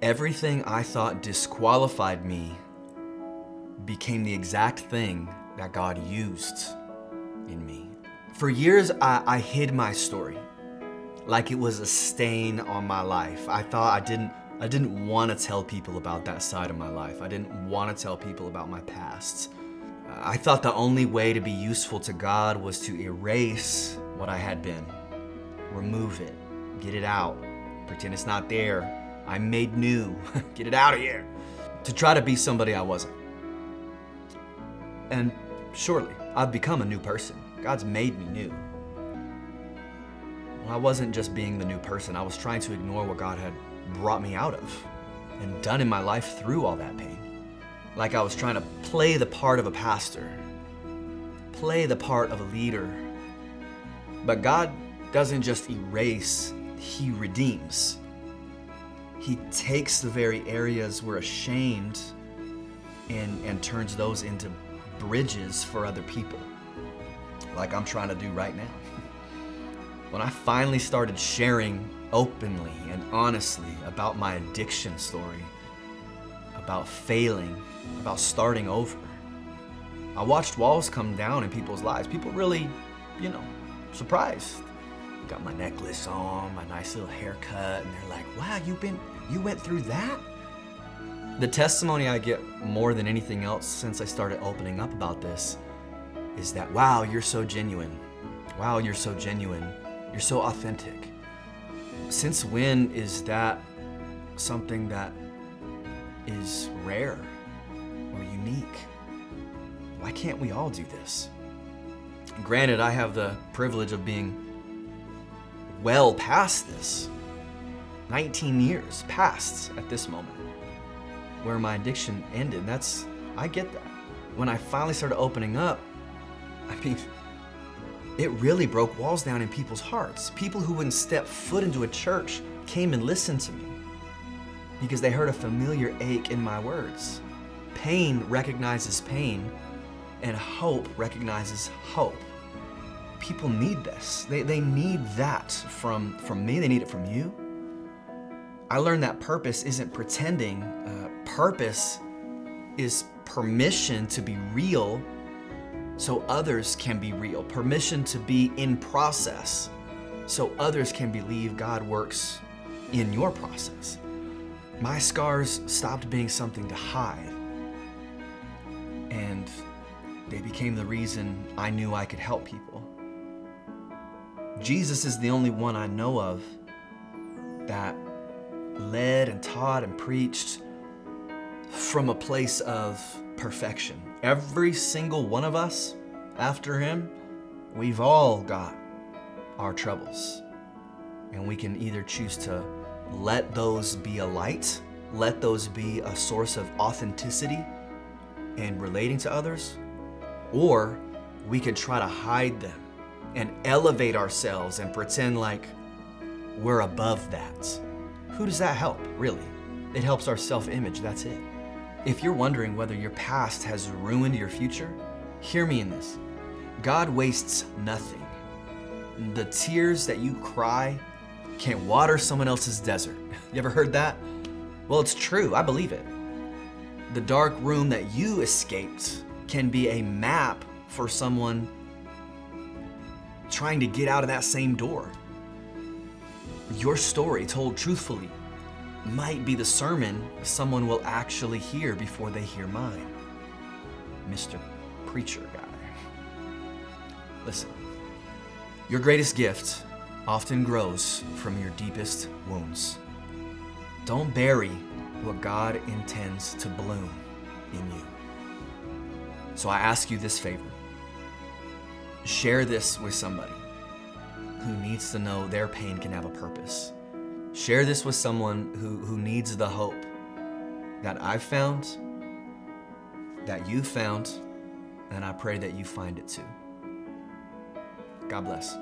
Everything I thought disqualified me became the exact thing that God used in me. For years, I hid my story like it was a stain on my life. I thought I didn't want to tell people about that side of my life. I didn't want to tell people about my past. I thought the only way to be useful to God was to erase what I had been. Remove it, get it out, pretend it's not there. I'm made new, get it out of here. To try to be somebody I wasn't. And surely, I've become a new person. God's made me new. Well, I wasn't just being the new person, I was trying to ignore what God had brought me out of and done in my life through all that pain. Like I was trying to play the part of a pastor, play the part of a leader. But God doesn't just erase, He redeems. He takes the very areas we're ashamed and turns those into bridges for other people, like I'm trying to do right now. When I finally started sharing openly and honestly about my addiction story, about failing, about starting over, I watched walls come down in people's lives. People really, surprised. Got my necklace on, my nice little haircut, and they're like, wow, you went through that? The testimony I get more than anything else since I started opening up about this is that, wow, you're so genuine. Wow, you're so genuine. You're so authentic. Since when is that something that is rare or unique? Why can't we all do this? Granted, I have the privilege of being well past this. 19 years past at this moment where my addiction ended. I get that. When I finally started opening up, it really broke walls down in people's hearts. People who wouldn't step foot into a church came and listened to me because they heard a familiar ache in my words. Pain recognizes pain, and hope recognizes hope. People need this. They need that from me. They need it from you. I learned that purpose isn't pretending. Purpose is permission to be real so others can be real. Permission to be in process so others can believe God works in your process. My scars stopped being something to hide, and they became the reason I knew I could help people. Jesus is the only one I know of that led and taught and preached from a place of perfection. Every single one of us after him, we've all got our troubles. And we can either choose to let those be a light, let those be a source of authenticity and relating to others, or we could try to hide them and elevate ourselves and pretend like we're above that. Who does that help, really? It helps our self-image, that's it. If you're wondering whether your past has ruined your future, hear me in this. God wastes nothing. The tears that you cry can water someone else's desert. You ever heard that? Well, it's true, I believe it. The dark room that you escaped can be a map for someone trying to get out of that same door. Your story, told truthfully, might be the sermon someone will actually hear before they hear mine. Mr. Preacher Guy. Listen, your greatest gift often grows from your deepest wounds. Don't bury what God intends to bloom in you. So I ask you this favor. Share this with somebody who needs to know their pain can have a purpose. Share this with someone who needs the hope that I've found, that you found, and I pray that you find it too. God bless.